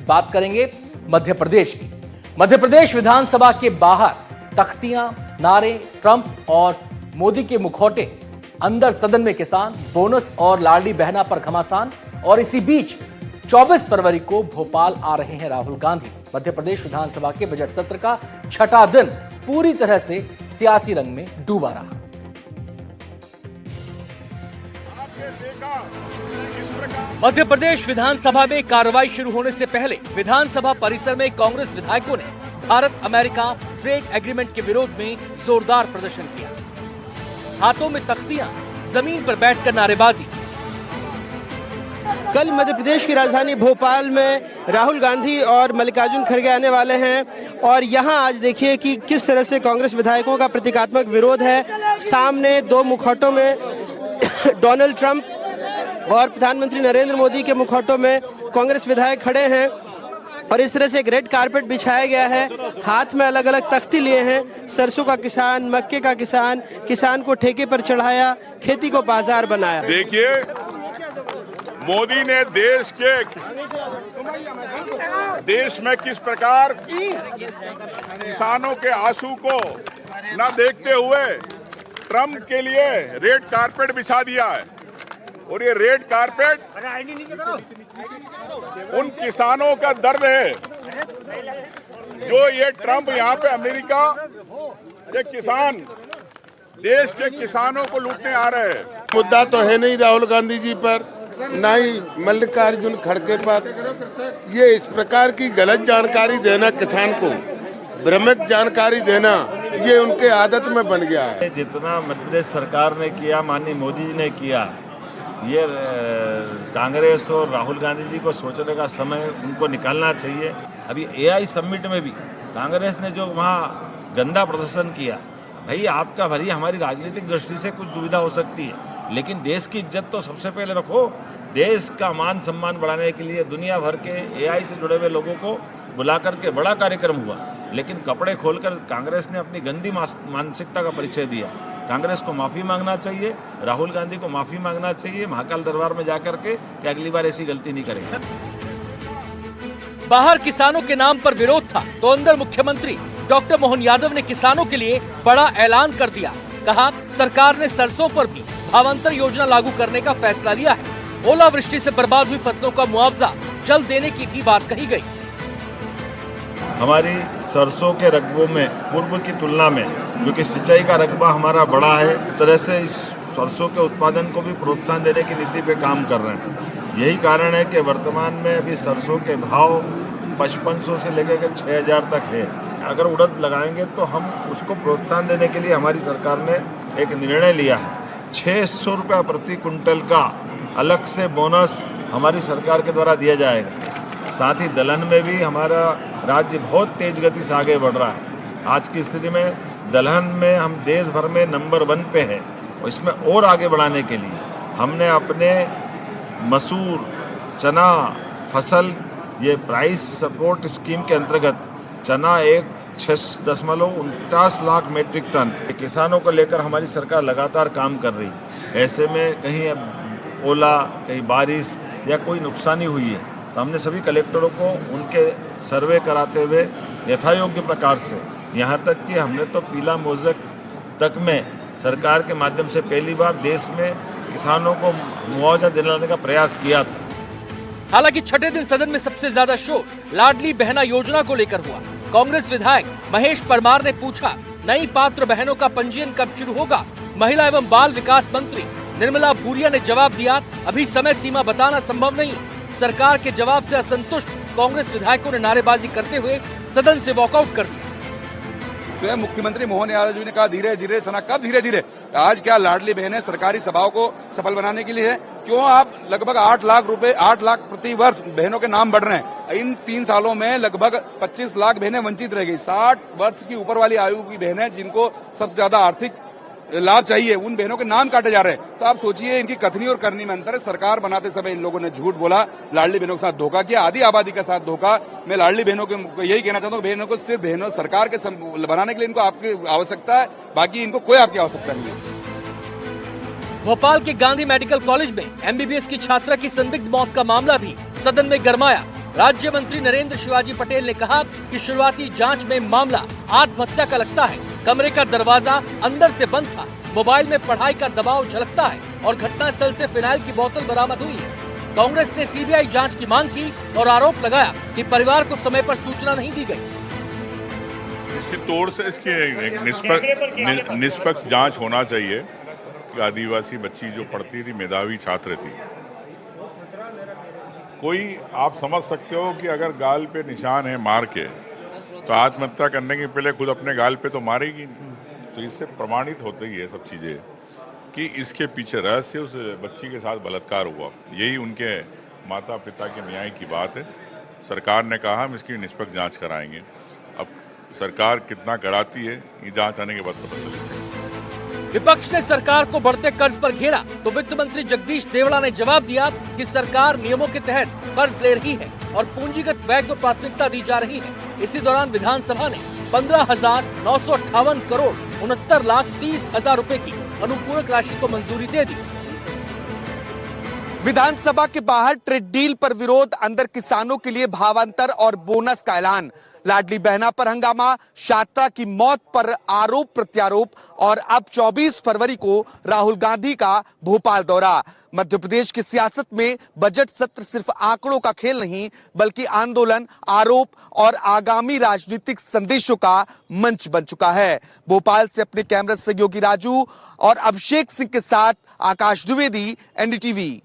बात करेंगे मध्य प्रदेश की। मध्य प्रदेश विधानसभा के बाहर तख्तियां, नारे, ट्रंप और मोदी के मुखौटे, अंदर सदन में किसान, बोनस और लाडली बहना पर घमासान। और इसी बीच 24 फरवरी को भोपाल आ रहे हैं राहुल गांधी। मध्य प्रदेश विधानसभा के बजट सत्र का छठा दिन पूरी तरह से सियासी रंग में डूबा रहा। मध्य प्रदेश विधानसभा में कार्रवाई शुरू होने से पहले विधानसभा परिसर में कांग्रेस विधायकों ने भारत अमेरिका ट्रेड एग्रीमेंट के विरोध में जोरदार प्रदर्शन किया। हाथों में तख्तियां, जमीन पर बैठकर नारेबाजी। कल मध्य प्रदेश की राजधानी भोपाल में राहुल गांधी और मल्लिकार्जुन खड़गे आने वाले हैं और यहां आज देखिए कि किस तरह से कांग्रेस विधायकों का प्रतीकात्मक विरोध है। सामने दो मुखौटों में डोनाल्ड ट्रंप और प्रधानमंत्री नरेंद्र मोदी के मुखौटों में कांग्रेस विधायक खड़े हैं और इस तरह से एक रेड कारपेट बिछाया गया है। हाथ में अलग अलग तख्ती लिए हैं। सरसों का किसान, मक्के का किसान, किसान को ठेके पर चढ़ाया, खेती को बाजार बनाया। देखिए, मोदी ने देश में किस प्रकार किसानों के आंसू को न देखते हुए ट्रंप के लिए रेड कारपेट बिछा दिया है। और ये रेड कारपेट उन किसानों का दर्द है जो ये ट्रंप यहाँ पे अमेरिका के किसान, देश के किसानों को लूटने आ रहे हैं। मुद्दा तो है नहीं राहुल गांधी जी पर, ना ही मल्लिकार्जुन खड़गे पर। ये इस प्रकार की गलत जानकारी देना, किसान को भ्रमित जानकारी देना, ये उनके आदत में बन गया है। जितना मध्य प्रदेश सरकार ने किया, माननीय मोदी जी ने किया, ये कांग्रेस और राहुल गांधी जी को सोचने का समय उनको निकालना चाहिए। अभी एआई समिट में भी कांग्रेस ने जो वहाँ गंदा प्रदर्शन किया, भाई आपका भरी हमारी राजनीतिक दृष्टि से कुछ दुविधा हो सकती है, लेकिन देश की इज्जत तो सबसे पहले रखो। देश का मान सम्मान बढ़ाने के लिए दुनिया भर के एआई से जुड़े हुए लोगों को बुला करके बड़ा कार्यक्रम हुआ, लेकिन कपड़े खोलकर कांग्रेस ने अपनी गंदी मानसिकता का परिचय दिया। कांग्रेस को माफी मांगना चाहिए, राहुल गांधी को माफी मांगना चाहिए महाकाल दरबार में जाकर के कि अगली बार ऐसी गलती नहीं करेंगे। बाहर किसानों के नाम पर विरोध था तो अंदर मुख्यमंत्री डॉक्टर मोहन यादव ने किसानों के लिए बड़ा ऐलान कर दिया। कहा, सरकार ने सरसों पर भी भावांतर योजना लागू करने का फैसला लिया है। ओलावृष्टि से बर्बाद हुई फसलों का मुआवजा जल्द देने की भी बात कही गई। हमारी सरसों के रकबों में पूर्व की तुलना में, क्योंकि सिंचाई का रकबा हमारा बड़ा है, तरह से इस सरसों के उत्पादन को भी प्रोत्साहन देने की नीति पे काम कर रहे हैं। यही कारण है कि वर्तमान में अभी सरसों के भाव 5500 से लेकर 6000 तक है। अगर उड़द लगाएंगे तो हम उसको प्रोत्साहन देने के लिए हमारी सरकार ने एक निर्णय लिया है। 600 रुपये प्रति कुंटल का अलग से बोनस हमारी सरकार के द्वारा दिया जाएगा। साथ ही दलहन में भी हमारा राज्य बहुत तेज गति से आगे बढ़ रहा है। आज की स्थिति में दलहन में हम देश भर में नंबर 1 पे है और इसमें और आगे बढ़ाने के लिए हमने अपने मसूर, चना फसल, ये प्राइस सपोर्ट स्कीम के अंतर्गत चना 6.49 लाख मेट्रिक टन किसानों को लेकर हमारी सरकार लगातार काम कर रही है। ऐसे में कहीं ओला, कहीं बारिश या कोई नुकसानी हुई है तो हमने सभी कलेक्टरों को उनके सर्वे कराते हुए यथायोग्य प्रकार से, यहाँ तक कि हमने तो पीला मोज़ेक तक में सरकार के माध्यम से पहली बार देश में किसानों को मुआवजा दिलाने का प्रयास किया था। हालांकि छठे दिन सदन में सबसे ज्यादा शोर लाडली बहना योजना को लेकर हुआ। कांग्रेस विधायक महेश परमार ने पूछा, नई पात्र बहनों का पंजीयन कब शुरू होगा? महिला एवं बाल विकास मंत्री निर्मला भूरिया ने जवाब दिया, अभी समय सीमा बताना संभव नहीं। सरकार के जवाब से असंतुष्ट कांग्रेस विधायकों ने नारेबाजी करते हुए सदन से वॉकआउट कर दिया। तो मुख्यमंत्री मोहन यादव जी ने कहा धीरे धीरे सना, कब धीरे धीरे? आज क्या लाडली बहनें सरकारी सभाओं को सफल बनाने के लिए है? क्यों आप लगभग 8 लाख प्रति वर्ष बहनों के नाम बढ़ रहे हैं? इन 3 सालों में लगभग 25 लाख बहनें वंचित रह गई। 60 वर्ष की ऊपर वाली आयु की बहनें जिनको सबसे ज्यादा आर्थिक लाभ चाहिए, उन बहनों के नाम काटे जा रहे हैं। तो आप सोचिए इनकी कथनी और करनी में अंतर है। सरकार बनाते समय इन लोगों ने झूठ बोला, लाडली बहनों के साथ धोखा किया, आधी आबादी के साथ धोखा। मैं लाडली बहनों को यही कहना चाहता हूँ, बहनों को सिर्फ बहनों सरकार के बनाने के लिए इनको आपकी आवश्यकता है, बाकी इनको कोई आपकी आवश्यकता नहीं है। भोपाल के गांधी मेडिकल कॉलेज में एमबीबीएस की छात्रा की संदिग्ध मौत का मामला भी सदन में गरमाया। राज्य मंत्री नरेंद्र शिवाजी पटेल ने कहा कि शुरुआती जांच में मामला आत्महत्या का लगता है। कमरे का दरवाजा अंदर से बंद था, मोबाइल में पढ़ाई का दबाव झलकता है और घटनास्थल से फिनाइल की बोतल बरामद हुई है। कांग्रेस ने सीबीआई जांच की मांग की और आरोप लगाया कि परिवार को समय पर सूचना नहीं दी गई। निश्चित तौर से इसकी एक निष्पक्ष जांच होना चाहिए कि आदिवासी बच्ची जो पढ़ती थी, मेधावी छात्र थी, कोई आप समझ सकते हो कि अगर गाल पे निशान है मार के, तो आत्महत्या करने के पहले खुद अपने गाल पे तो मारेगी। तो इससे प्रमाणित होती है सब चीजें कि इसके पीछे रहस्य उस बच्ची के साथ बलात्कार हुआ। यही उनके माता पिता के न्याय की बात है। सरकार ने कहा हम इसकी निष्पक्ष जांच कराएंगे। अब सरकार कितना कराती है ये जांच आने के बाद पता चलेगा। विपक्ष ने सरकार को बढ़ते कर्ज पर घेरा तो वित्त मंत्री जगदीश देवड़ा ने जवाब दिया कि सरकार नियमों के तहत कर्ज ले रही है और पूंजीगत व्यय को प्राथमिकता दी जा रही है। इसी दौरान विधानसभा ने 15,958 करोड़ 69,30,000 रुपए की अनुपूरक राशि को मंजूरी दे दी। विधानसभा के बाहर ट्रेड डील पर विरोध, अंदर किसानों के लिए भावांतर और बोनस का ऐलान। लाडली बहना पर हंगामा, छात्रा की मौत पर आरोप प्रत्यारोप और अब 24 फरवरी को राहुल गांधी का भोपाल दौरा। मध्य प्रदेश की सियासत में बजट सत्र सिर्फ आंकड़ों का खेल नहीं बल्कि आंदोलन, आरोप और आगामी राजनीतिक संदेशों का मंच बन चुका है। भोपाल से अपने कैमरा सहयोगी राजू और अभिषेक सिंह के साथ आकाश द्विवेदी, एनडीटीवी।